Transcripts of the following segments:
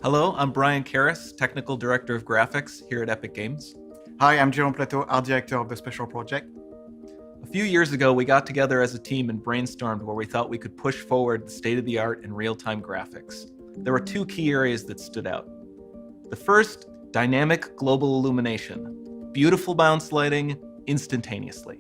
Hello, I'm Brian Karras, Technical Director of Graphics here at Epic Games. Hi, I'm Jerome Plateau, Art Director of the Special Project. A few years ago, we got together as a team and brainstormed where we thought we could push forward the state-of-the-art in real-time graphics. There were two key areas that stood out. The first, dynamic global illumination. Beautiful bounce lighting, instantaneously.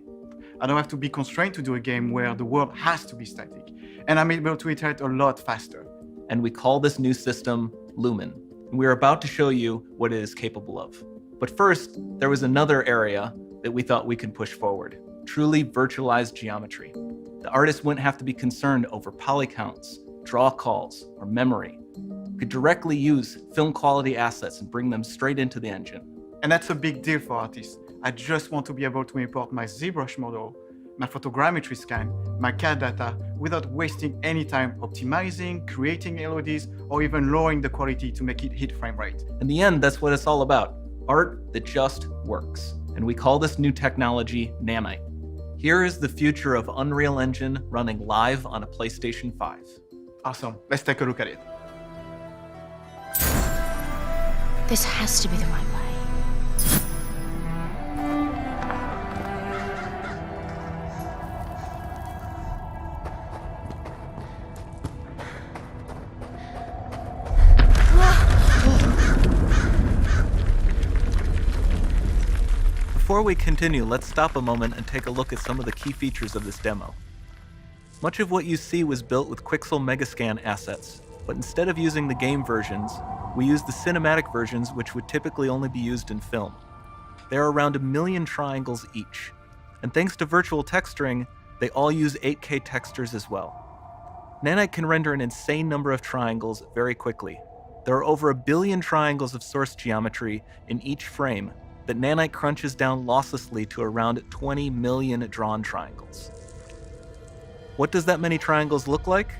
I don't have to be constrained to do a game where the world has to be static, and I'm able to iterate a lot faster. And we call this new system Lumen. And we're about to show you what it is capable of. But first, there was another area that we thought we could push forward. Truly virtualized geometry. The artist wouldn't have to be concerned over poly counts, draw calls, or memory. We could directly use film quality assets and bring them straight into the engine. And that's a big deal for artists. I just want to be able to import my ZBrush model, my photogrammetry scan, my CAD data without wasting any time optimizing, creating LODs, or even lowering the quality to make it hit frame rate. In the end, that's what it's all about. Art that just works. And we call this new technology Nanite. Here is the future of Unreal Engine running live on a PlayStation 5. Awesome, let's take a look at it. This has to be the right way. Before we continue, let's stop a moment and take a look at some of the key features of this demo. Much of what you see was built with Quixel Megascan assets, but instead of using the game versions, we used the cinematic versions, which would typically only be used in film. There are around 1 million triangles each, and thanks to virtual texturing, they all use 8K textures as well. Nanite can render an insane number of triangles very quickly. There are over 1 billion triangles of source geometry in each frame that Nanite crunches down losslessly to around 20 million drawn triangles. What does that many triangles look like?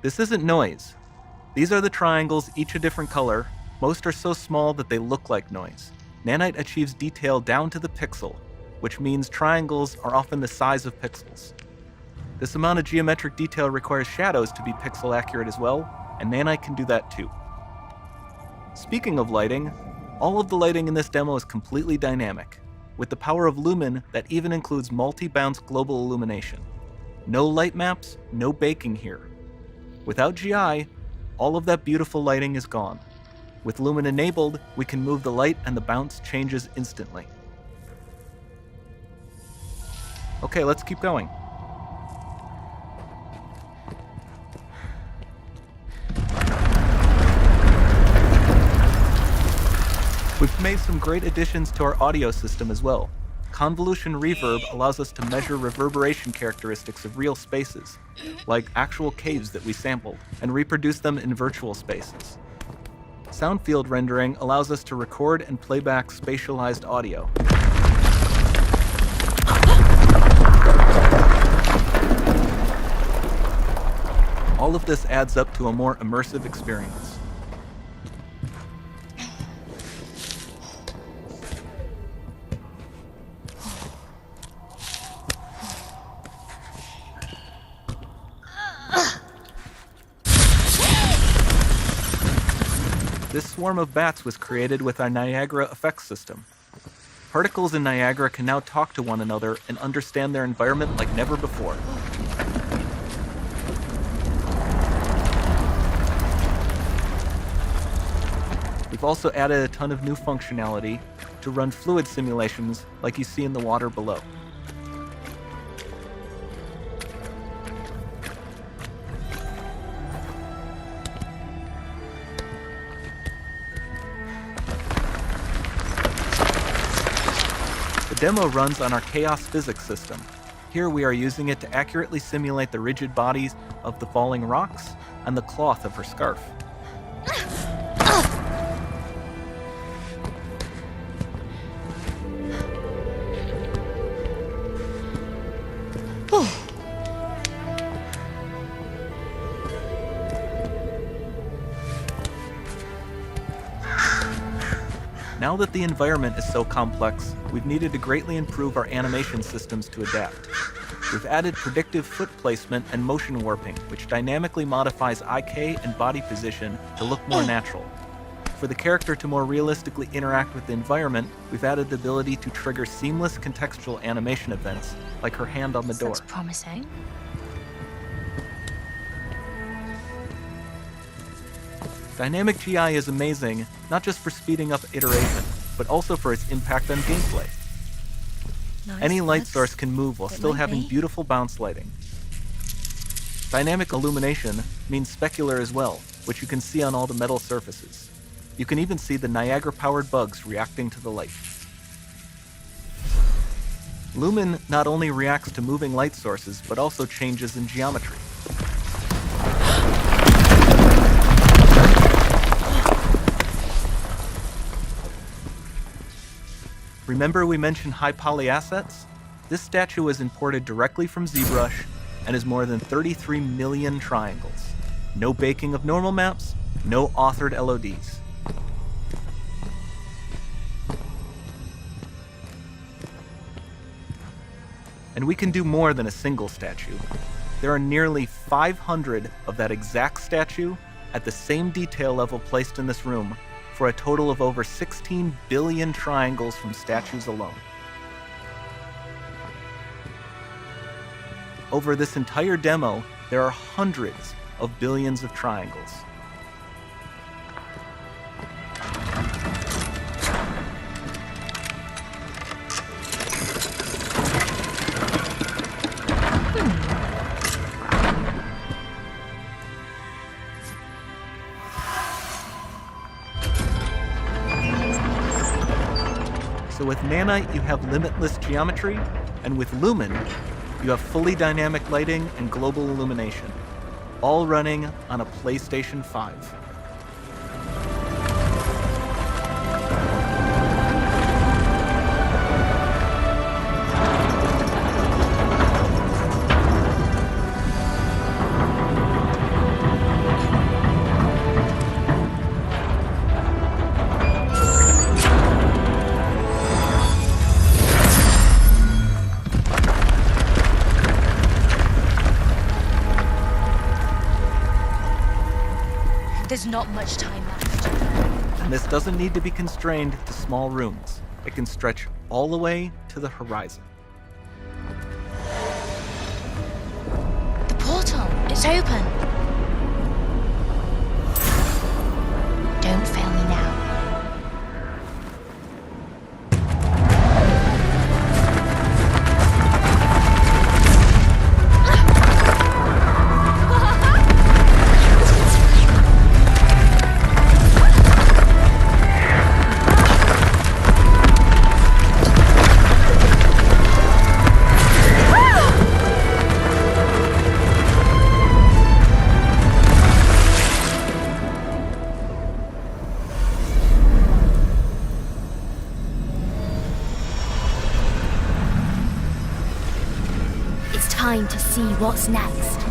This isn't noise. These are the triangles, each a different color. Most are so small that they look like noise. Nanite achieves detail down to the pixel, which means triangles are often the size of pixels. This amount of geometric detail requires shadows to be pixel accurate as well, and Nanite can do that too. Speaking of lighting, all of the lighting in this demo is completely dynamic. With the power of Lumen, that even includes multi-bounce global illumination. No light maps, no baking here. Without GI, all of that beautiful lighting is gone. With Lumen enabled, we can move the light and the bounce changes instantly. Okay, let's keep going. We've made some great additions to our audio system as well. Convolution reverb allows us to measure reverberation characteristics of real spaces, like actual caves that we sampled, and reproduce them in virtual spaces. Sound field rendering allows us to record and playback spatialized audio. All of this adds up to a more immersive experience. This swarm of bats was created with our Niagara effects system. Particles in Niagara can now talk to one another and understand their environment like never before. We've also added a ton of new functionality to run fluid simulations like you see in the water below. The demo runs on our chaos physics system. Here we are using it to accurately simulate the rigid bodies of the falling rocks and the cloth of her scarf. Now that the environment is so complex, we've needed to greatly improve our animation systems to adapt. We've added predictive foot placement and motion warping, which dynamically modifies IK and body position to look more natural. For the character to more realistically interact with the environment, we've added the ability to trigger seamless contextual animation events, like her hand on the door. That's promising. Dynamic GI is amazing, not just for speeding up iteration, but also for its impact on gameplay. Nice Any light flex. source can move while It still might having be. beautiful bounce lighting. Dynamic illumination means specular as well, which you can see on all the metal surfaces. You can even see the Niagara-powered bugs reacting to the light. Lumen not only reacts to moving light sources, but also changes in geometry. Remember we mentioned high poly assets? This statue was imported directly from ZBrush and is more than 33 million triangles. No baking of normal maps, no authored LODs. And we can do more than a single statue. There are nearly 500 of that exact statue at the same detail level placed in this room, for a total of over 16 billion triangles from statues alone. Over this entire demo, there are hundreds of billions of triangles. So with Nanite, you have limitless geometry, and with Lumen, you have fully dynamic lighting and global illumination, all running on a PlayStation 5. There's not much time left. And this doesn't need to be constrained to small rooms. It can stretch all the way to the horizon. The portal, it's open. Don't fail me now. It's time to see what's next.